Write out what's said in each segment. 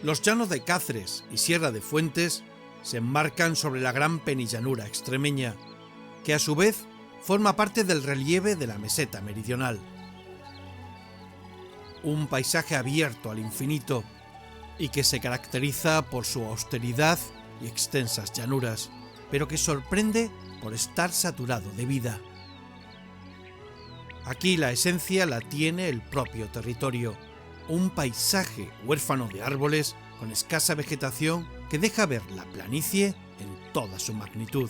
Los llanos de Cáceres y Sierra de Fuentes se enmarcan sobre la gran penillanura extremeña, que a su vez forma parte del relieve de la meseta meridional. Un paisaje abierto al infinito y que se caracteriza por su austeridad y extensas llanuras, pero que sorprende por estar saturado de vida. Aquí la esencia la tiene el propio territorio, un paisaje huérfano de árboles con escasa vegetación que deja ver la planicie en toda su magnitud.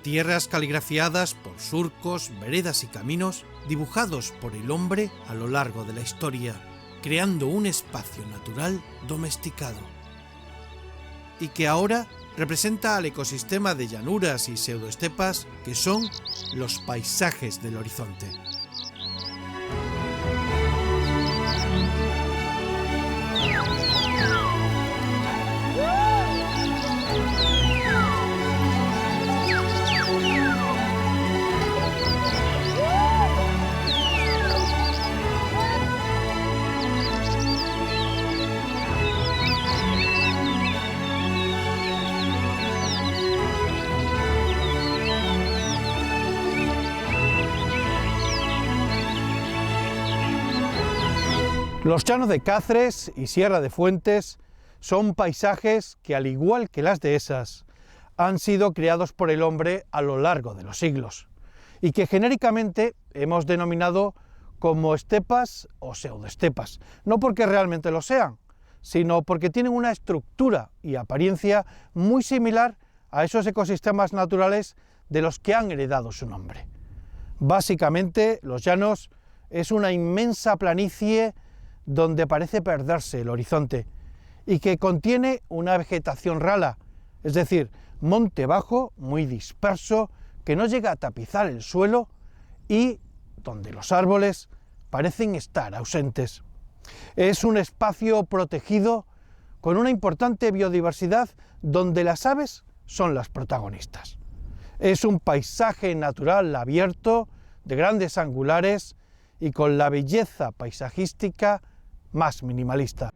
Tierras caligrafiadas por surcos, veredas y caminos dibujados por el hombre a lo largo de la historia, creando un espacio natural domesticado. Y que ahora representa al ecosistema de llanuras y pseudoestepas que son los paisajes del horizonte. Los llanos de Cáceres y Sierra de Fuentes son paisajes que, al igual que las dehesas, han sido creados por el hombre a lo largo de los siglos y que genéricamente hemos denominado como estepas o pseudoestepas, no porque realmente lo sean, sino porque tienen una estructura y apariencia muy similar a esos ecosistemas naturales de los que han heredado su nombre. Básicamente, los llanos es una inmensa planicie donde parece perderse el horizonte y que contiene una vegetación rala, es decir, monte bajo, muy disperso, que no llega a tapizar el suelo y donde los árboles parecen estar ausentes. Es un espacio protegido con una importante biodiversidad donde las aves son las protagonistas. Es un paisaje natural abierto, de grandes angulares y con la belleza paisajística más minimalista.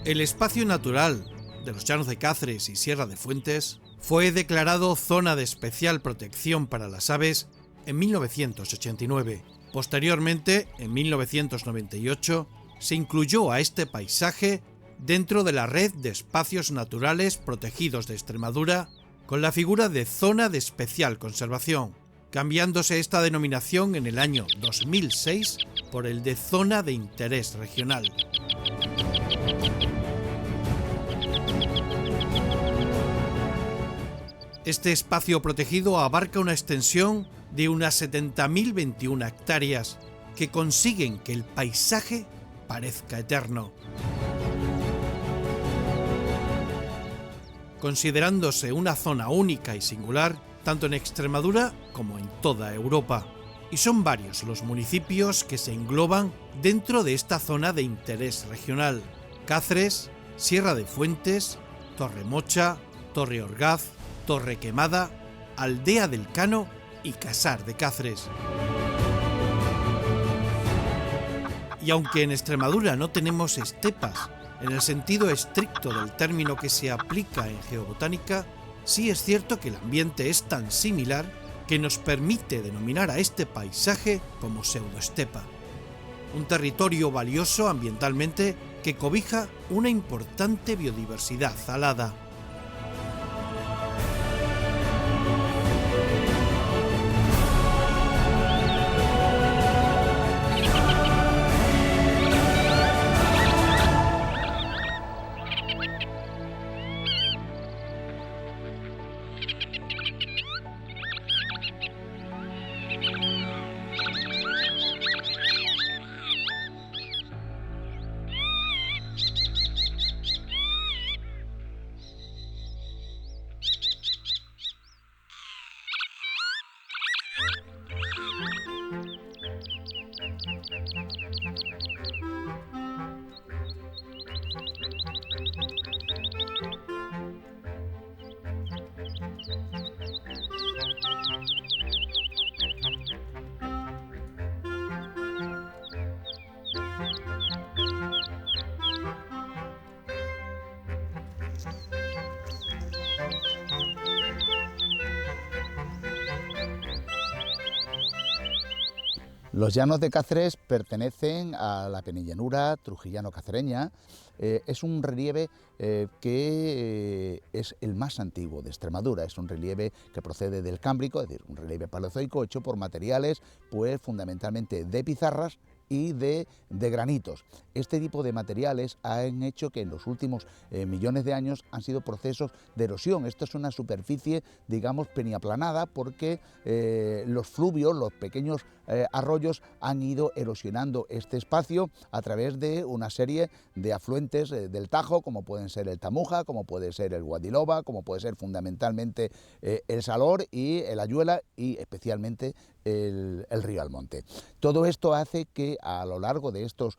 El espacio natural de los llanos de Cáceres y Sierra de Fuentes fue declarado Zona de Especial Protección para las Aves en 1989. Posteriormente, en 1998, se incluyó a este paisaje dentro de la Red de Espacios Naturales Protegidos de Extremadura con la figura de Zona de Especial Conservación, cambiándose esta denominación en el año 2006 por el de Zona de Interés Regional. Este espacio protegido abarca una extensión de unas 70.021 hectáreas que consiguen que el paisaje parezca eterno. Considerándose una zona única y singular, tanto en Extremadura como en toda Europa. Y son varios los municipios que se engloban dentro de esta zona de interés regional: Cáceres, Sierra de Fuentes, Torremocha, Torreorgaz, Torrequemada, Aldea del Cano y Casar de Cáceres. Y aunque en Extremadura no tenemos estepas En el sentido estricto del término que se aplica en geobotánica, sí es cierto que el ambiente es tan similar que nos permite denominar a este paisaje como pseudoestepa. Un territorio valioso ambientalmente que cobija una importante biodiversidad alada. Los llanos de Cáceres pertenecen a la penillanura trujillano-cacereña. Es un relieve que es el más antiguo de Extremadura. Es un relieve que procede del Cámbrico, es decir, un relieve paleozoico hecho por materiales, pues fundamentalmente de pizarras y de granitos. Este tipo de materiales han hecho que en los últimos millones de años han sido procesos de erosión. Esto es una superficie, digamos, peniaplanada, porque los fluvios, los pequeños arroyos, han ido erosionando este espacio a través de una serie de afluentes del Tajo, como pueden ser el Tamuja, como puede ser el Guadiloba, como puede ser fundamentalmente el Salor y el Ayuela, y especialmente el río Almonte. Todo esto hace que a lo largo de estos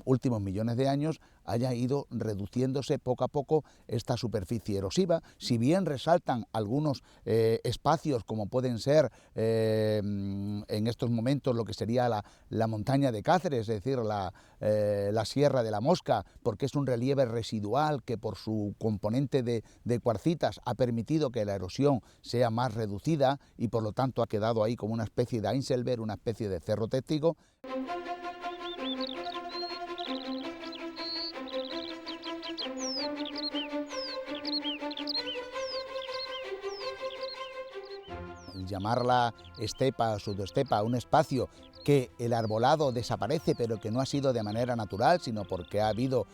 últimos millones de años haya ido reduciéndose poco a poco esta superficie erosiva. Si bien resaltan algunos espacios, como pueden ser en estos momentos lo que sería la montaña de Cáceres, es decir, la Sierra de la Mosca, porque es un relieve residual que por su componente de cuarcitas ha permitido que la erosión sea más reducida y por lo tanto ha quedado ahí como una especie de Einselberg, una especie de cerro testigo. Llamarla estepa o pseudoestepa, un espacio que el arbolado desaparece, pero que no ha sido de manera natural, sino porque ha habido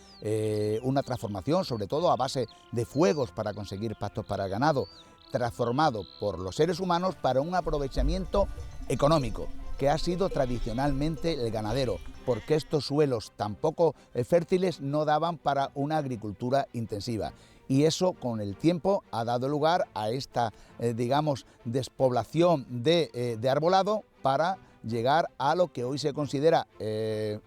una transformación, sobre todo a base de fuegos para conseguir pastos para el ganado, transformado por los seres humanos para un aprovechamiento económico, que ha sido tradicionalmente el ganadero, porque estos suelos tan poco fértiles no daban para una agricultura intensiva. Y eso con el tiempo ha dado lugar a esta, digamos, despoblación de arbolado para llegar a lo que hoy se considera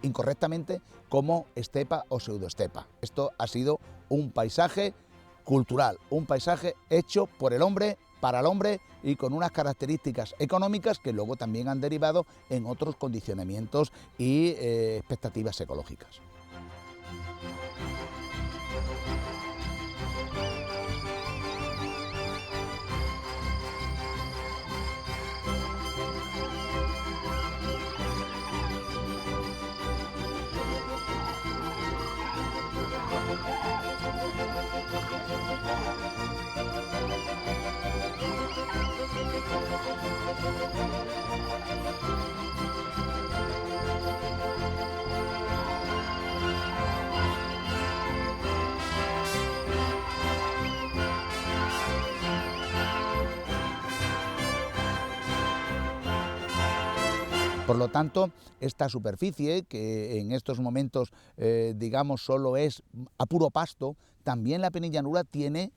incorrectamente como estepa o pseudoestepa. Esto ha sido un paisaje cultural, un paisaje hecho por el hombre, para el hombre, y con unas características económicas que luego también han derivado en otros condicionamientos y expectativas ecológicas. Por lo tanto, esta superficie, que en estos momentos, digamos, solo es a puro pasto, también la penillanura tiene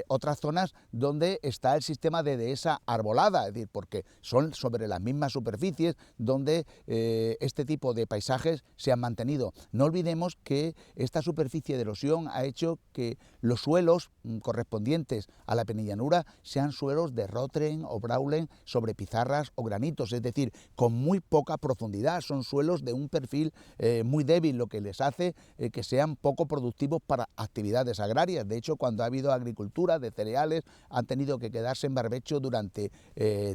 otras zonas donde está el sistema de dehesa arbolada, es decir, porque son sobre las mismas superficies donde este tipo de paisajes se han mantenido. No olvidemos que esta superficie de erosión ha hecho que los suelos correspondientes a la penillanura sean suelos de rotren o braulen sobre pizarras o granitos, es decir, con muy poca profundidad, son suelos de un perfil muy débil, lo que les hace que sean poco productivos para actividades agrarias. De hecho, cuando ha habido agricultura de cereales, han tenido que quedarse en barbecho durante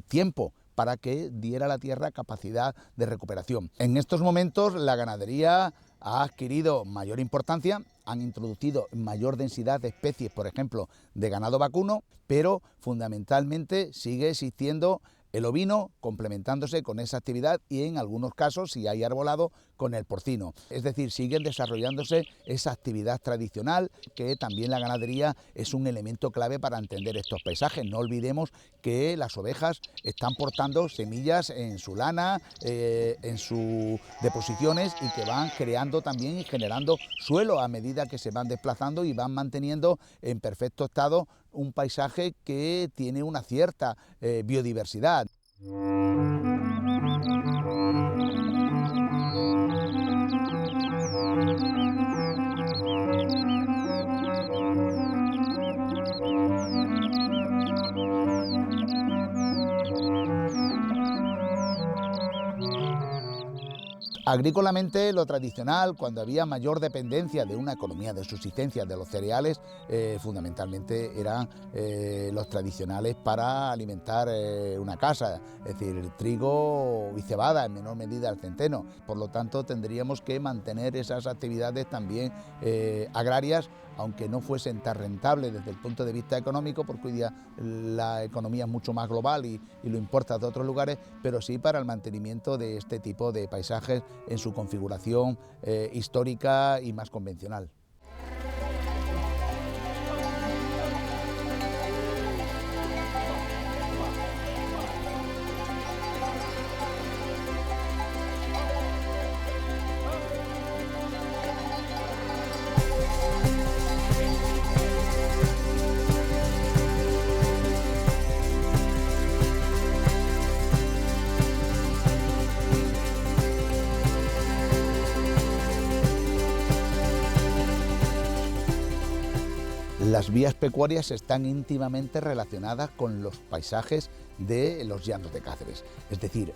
tiempo para que diera a la tierra capacidad de recuperación. En estos momentos la ganadería ha adquirido mayor importancia, han introducido mayor densidad de especies, por ejemplo, de ganado vacuno, pero fundamentalmente sigue existiendo el ovino complementándose con esa actividad y en algunos casos, si hay arbolado, con el porcino. Es decir, siguen desarrollándose esa actividad tradicional, que también la ganadería es un elemento clave para entender estos paisajes. No olvidemos que las ovejas están portando semillas en su lana, en sus deposiciones, y que van creando también y generando suelo a medida que se van desplazando y van manteniendo en perfecto estado un paisaje que tiene una cierta biodiversidad. Agrícolamente, lo tradicional, cuando había mayor dependencia de una economía de subsistencia de los cereales, fundamentalmente eran los tradicionales para alimentar una casa, es decir, el trigo y cebada, en menor medida el centeno. Por lo tanto, tendríamos que mantener esas actividades también agrarias, aunque no fuesen tan rentables desde el punto de vista económico, porque hoy día la economía es mucho más global y lo importa de otros lugares, pero sí para el mantenimiento de este tipo de paisajes en su configuración histórica y más convencional. Las vías pecuarias están íntimamente relacionadas con los paisajes de los llanos de Cáceres. Es decir,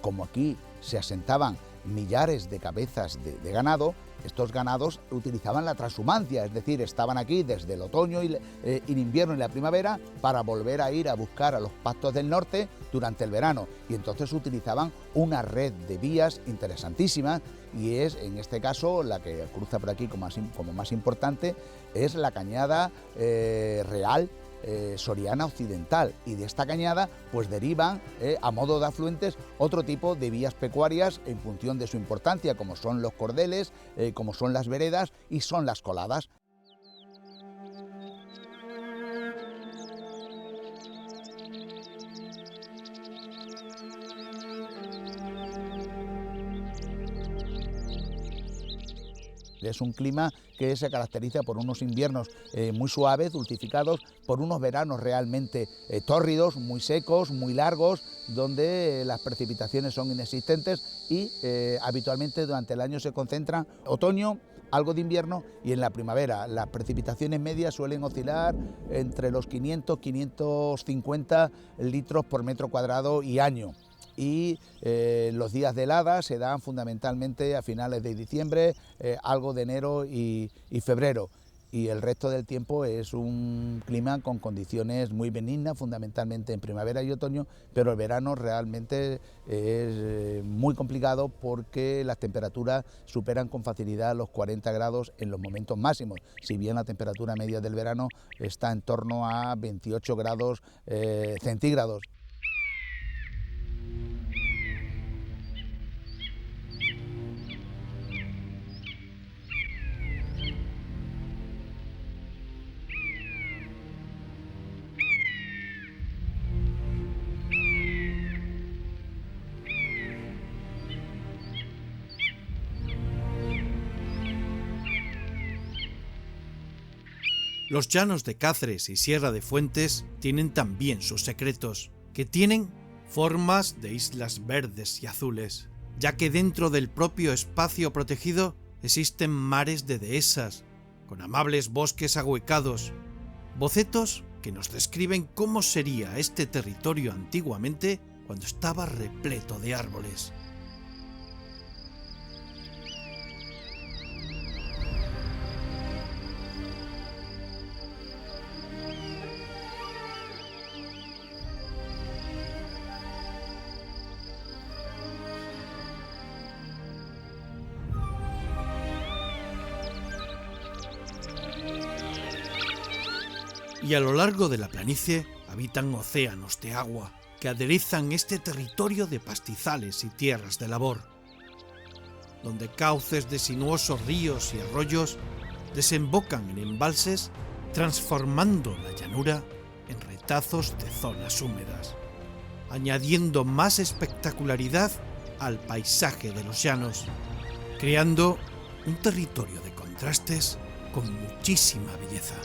como aquí se asentaban millares de cabezas de ganado, estos ganados utilizaban la transhumancia, es decir, estaban aquí desde el otoño y el invierno y la primavera para volver a ir a buscar a los pastos del norte durante el verano, y entonces utilizaban una red de vías interesantísimas, y es en este caso la que cruza por aquí como más importante, es la cañada real Soriana Occidental, y de esta cañada pues derivan a modo de afluentes otro tipo de vías pecuarias en función de su importancia, como son los cordeles, como son las veredas y son las coladas. Es un clima que se caracteriza por unos inviernos muy suaves, dulcificados, por unos veranos realmente tórridos, muy secos, muy largos, donde las precipitaciones son inexistentes y habitualmente durante el año se concentran otoño, algo de invierno, y en la primavera las precipitaciones medias suelen oscilar entre los 500-550 litros por metro cuadrado y año. Y los días de helada se dan fundamentalmente a finales de diciembre, algo de enero y febrero, y el resto del tiempo es un clima con condiciones muy benignas, fundamentalmente en primavera y otoño, pero el verano realmente es muy complicado porque las temperaturas superan con facilidad los 40 grados en los momentos máximos, si bien la temperatura media del verano está en torno a 28 grados centígrados. Los llanos de Cáceres y Sierra de Fuentes tienen también sus secretos, que tienen formas de islas verdes y azules, ya que dentro del propio espacio protegido existen mares de dehesas, con amables bosques ahuecados, bocetos que nos describen cómo sería este territorio antiguamente cuando estaba repleto de árboles. Y a lo largo de la planicie habitan océanos de agua que aderezan este territorio de pastizales y tierras de labor, donde cauces de sinuosos ríos y arroyos desembocan en embalses, transformando la llanura en retazos de zonas húmedas, añadiendo más espectacularidad al paisaje de los llanos, creando un territorio de contrastes con muchísima belleza.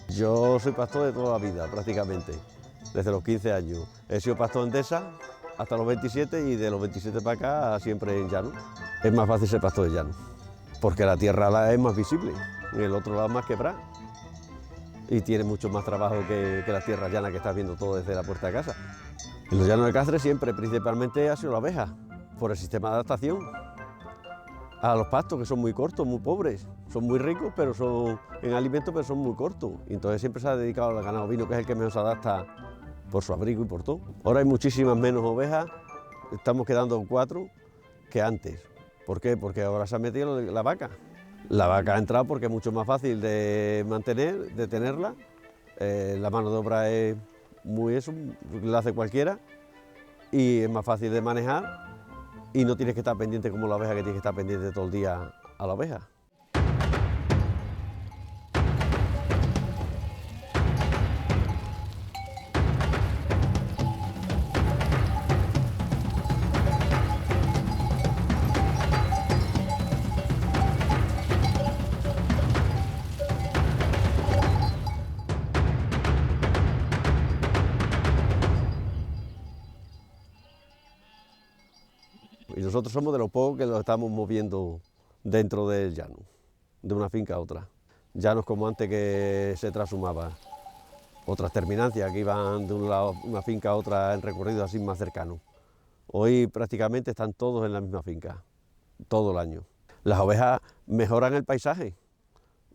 Yo soy pastor de toda la vida, prácticamente, desde los 15 años. He sido pastor en dehesa hasta los 27 y de los 27 para acá siempre en llano. Es más fácil ser pastor de llano, porque la tierra es más visible, y el otro lado más quebrada. Y tiene mucho más trabajo que las tierras llanas que estás viendo todo desde la puerta de casa. En los llanos de Cáceres siempre, principalmente, ha sido la abeja, por el sistema de adaptación a los pastos, que son muy cortos, muy pobres. Son muy ricos pero son en alimentos, pero son muy cortos. Y entonces siempre se ha dedicado al ganado ovino, que es el que mejor se adapta por su abrigo y por todo. Ahora hay muchísimas menos ovejas, estamos quedando 4 que antes. ¿Por qué? Porque ahora se ha metido la vaca. La vaca ha entrado porque es mucho más fácil de mantener, de tenerla. La mano de obra es muy eso, la hace cualquiera. Y es más fácil de manejar y no tienes que estar pendiente como la oveja, que tienes que estar pendiente todo el día a la oveja. Y nosotros somos de los pocos que lo estamos moviendo dentro del llano, de una finca a otra. Llanos como antes que se trashumaba, otras terminancias que iban de un lado, una finca a otra en recorrido así más cercano. Hoy prácticamente están todos en la misma finca, todo el año. Las ovejas mejoran el paisaje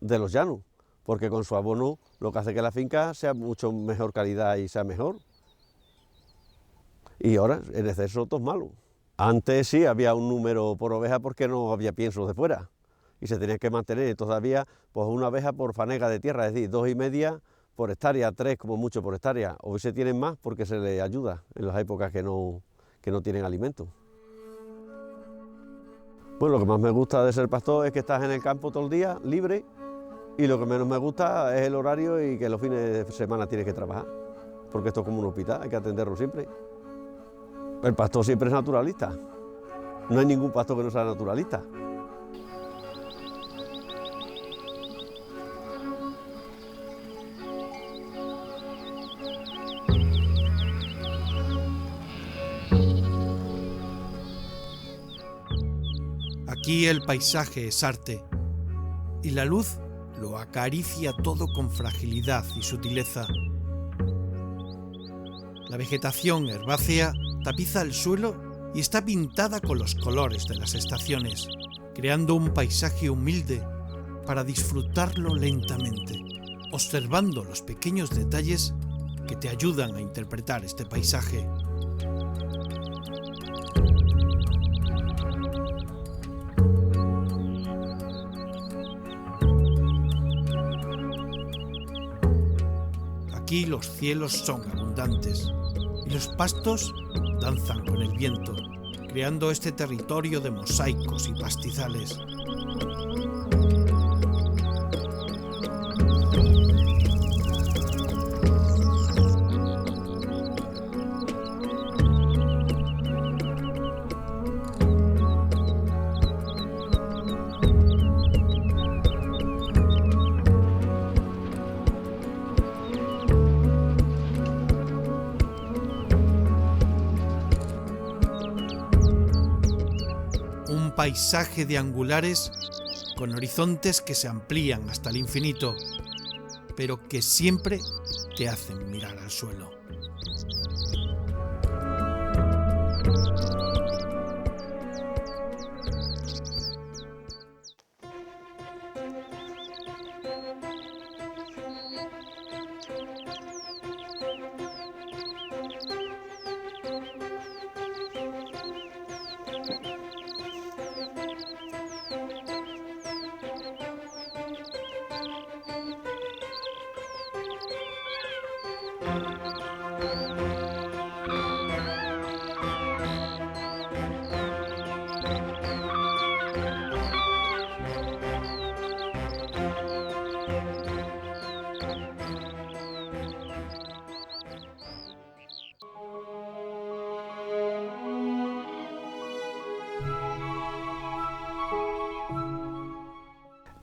de los llanos, porque con su abono lo que hace que la finca sea mucho mejor calidad y sea mejor. Y ahora, en exceso, todo es malo. Antes sí había un número por oveja porque no había piensos de fuera y se tenía que mantener todavía pues, una oveja por fanega de tierra, es decir, 2,5 por hectárea, 3 como mucho por hectárea. Hoy se tienen más porque se les ayuda en las épocas que no tienen alimento. Bueno, lo que más me gusta de ser pastor es que estás en el campo todo el día, libre, y lo que menos me gusta es el horario y que los fines de semana tienes que trabajar, porque esto es como un hospital, hay que atenderlo siempre. El pastor siempre es naturalista, no hay ningún pastor que no sea naturalista. Aquí el paisaje es arte y la luz lo acaricia todo con fragilidad y sutileza. La vegetación herbácea tapiza el suelo y está pintada con los colores de las estaciones, creando un paisaje humilde para disfrutarlo lentamente, observando los pequeños detalles que te ayudan a interpretar este paisaje. Aquí los cielos son abundantes y los pastos danzan con el viento, creando este territorio de mosaicos y pastizales. Un paisaje de angulares con horizontes que se amplían hasta el infinito, pero que siempre te hacen mirar al suelo.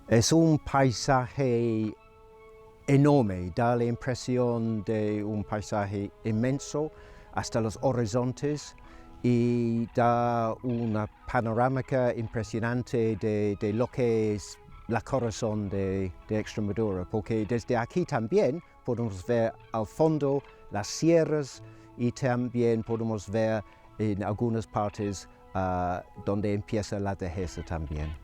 Es un paisaje enorme, da la impresión de un paisaje inmenso hasta los horizontes y da una panorámica impresionante de lo que es la corazón de Extremadura, porque desde aquí también podemos ver al fondo las sierras y también podemos ver en algunas partes donde empieza la Dehesa también.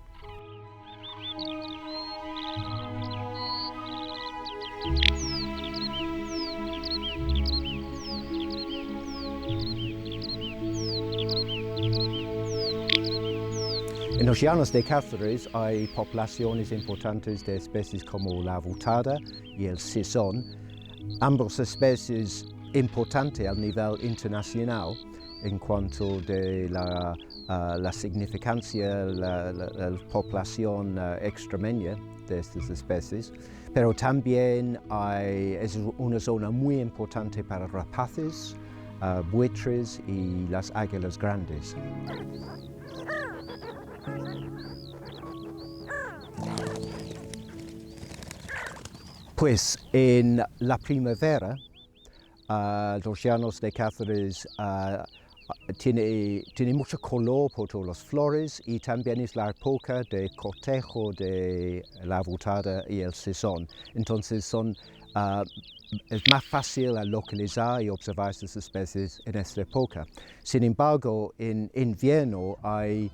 En los llanos de Cáceres hay poblaciones importantes de especies como la avutada y el sisón, ambas especies importantes a nivel internacional en cuanto de la significancia, la población extremeña de estas especies, pero también es una zona muy importante para rapaces, buitres y las águilas grandes. Pues en la primavera, los llanos de Cáceres tiene mucho color por todas las flores y también es la época de cortejo de la avutada y el sisón. Entonces es más fácil localizar y observar estas especies en esta época. Sin embargo, en invierno hay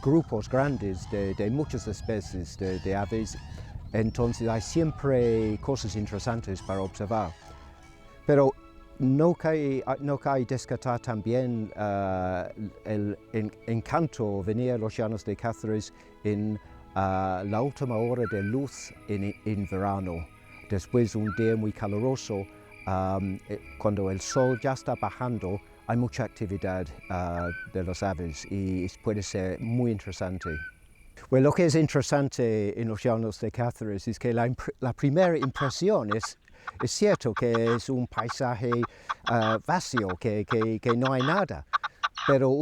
grupos grandes de muchas especies de aves Entonces hay siempre cosas interesantes para observar. Pero no cabe descartar también el encanto venir a los Llanos de Cáceres en la última hora de luz en verano. Después de un día muy caluroso, cuando el sol ya está bajando, hay mucha actividad de las aves y puede ser muy interesante. Bueno, lo que es interesante en los Llanos de Cáceres es que la primera impresión es cierto que es un paisaje vacío, que no hay nada, pero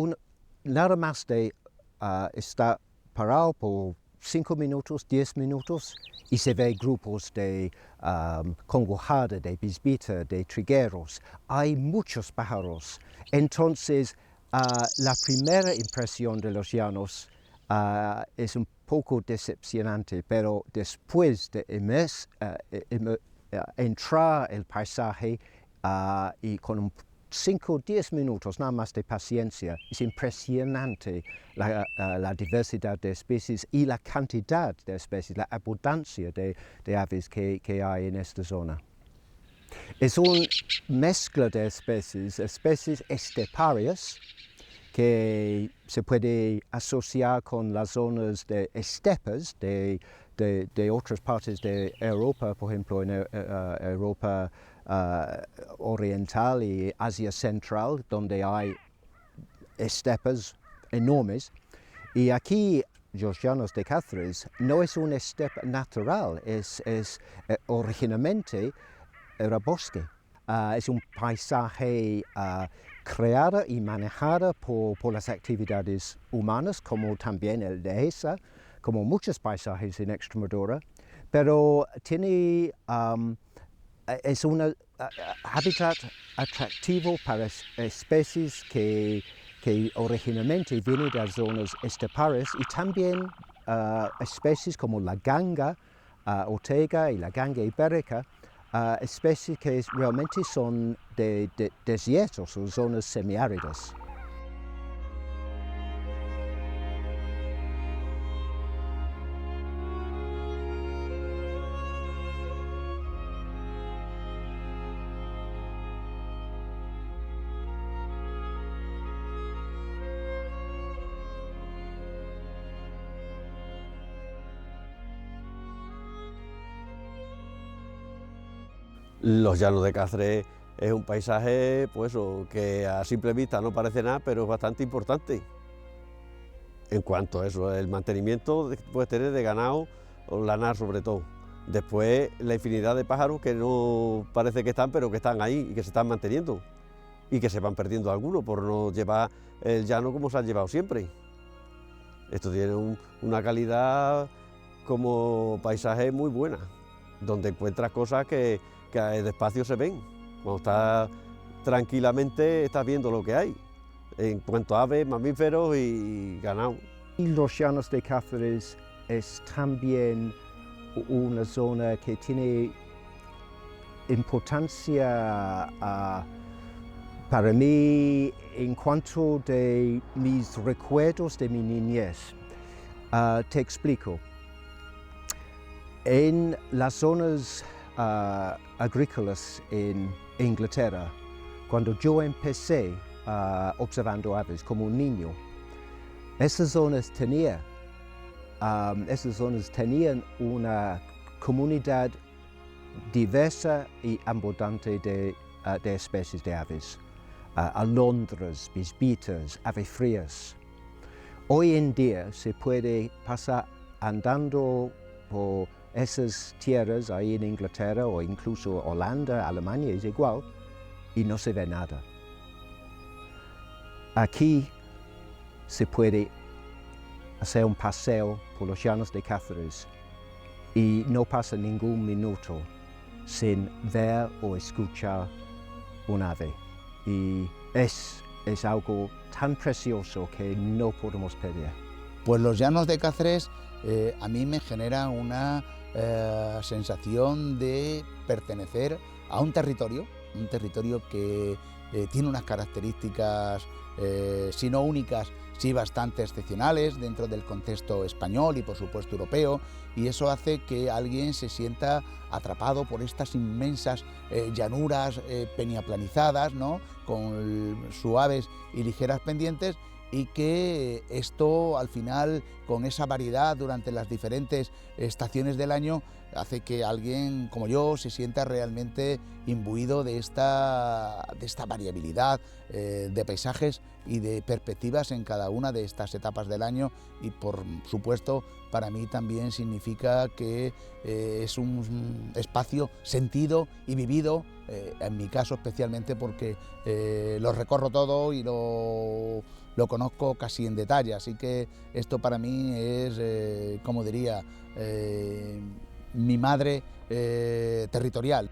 nada más de estar parado por 5 minutos, 10 minutos y se ve grupos de congojada, de bisbita, de trigueros. Hay muchos pájaros. Entonces, la primera impresión de los llanos es un poco decepcionante, pero después de entrar el paisaje y con 5 o 10 minutos nada más de paciencia, es impresionante la diversidad de especies y la cantidad de especies, la abundancia de aves que hay en esta zona. Es una mezcla de especies esteparias que se puede asociar con las zonas de estepas de otras partes de Europa, por ejemplo en Europa oriental y Asia central, donde hay estepas enormes. Y aquí, los Llanos de Cáceres, no es una estepa natural, originalmente era bosque. Es un paisaje creado y manejado por las actividades humanas, como también el de esa, como muchos paisajes en Extremadura, pero tiene es un hábitat atractivo para especies que originalmente vienen de las zonas esteparias y también especies como la ganga ortega y la ganga ibérica, especies que realmente son de desiertos o zonas semiáridas. Los Llanos de Cáceres es un paisaje pues, que a simple vista no parece nada, pero es bastante importante. En cuanto a eso, el mantenimiento que puedes tener de ganado o lanar sobre todo. Después la infinidad de pájaros que no parece que están, pero que están ahí y que se están manteniendo. Y que se van perdiendo algunos por no llevar el llano como se han llevado siempre. Esto tiene una calidad como paisaje muy buena, donde encuentras cosas que despacio se ven. Cuando estás tranquilamente estás viendo lo que hay, en cuanto a aves, mamíferos y ganado. Y los Llanos de Cáceres es también una zona que tiene importancia para mí en cuanto de mis recuerdos de mi niñez. Te explico. En las zonas agrícolas en Inglaterra, cuando yo empecé observando aves como un niño, esas zonas tenían una comunidad diversa y abundante de especies de aves, alondras, bisbitas, avefrías. Hoy en día se puede pasar andando por esas tierras ahí en Inglaterra o incluso Holanda, Alemania, es igual, y no se ve nada. Aquí se puede hacer un paseo por los Llanos de Cáceres y no pasa ningún minuto sin ver o escuchar un ave. Y es algo tan precioso que no podemos perder. Pues los Llanos de Cáceres a mí me generan una sensación de pertenecer a un territorio que tiene unas características, si no únicas, sí bastante excepcionales dentro del contexto español y por supuesto europeo, y eso hace que alguien se sienta atrapado por estas inmensas llanuras peñaplanizadas, ¿no?, con suaves y ligeras pendientes, y que esto al final, con esa variedad durante las diferentes estaciones del año, hace que alguien como yo se sienta realmente imbuido de esta variabilidad de paisajes y de perspectivas en cada una de estas etapas del año, y por supuesto para mí también significa que es un espacio sentido y vivido, en mi caso especialmente porque lo recorro todo y lo conozco casi en detalle, así que esto para mí es, como diría, mi madre territorial.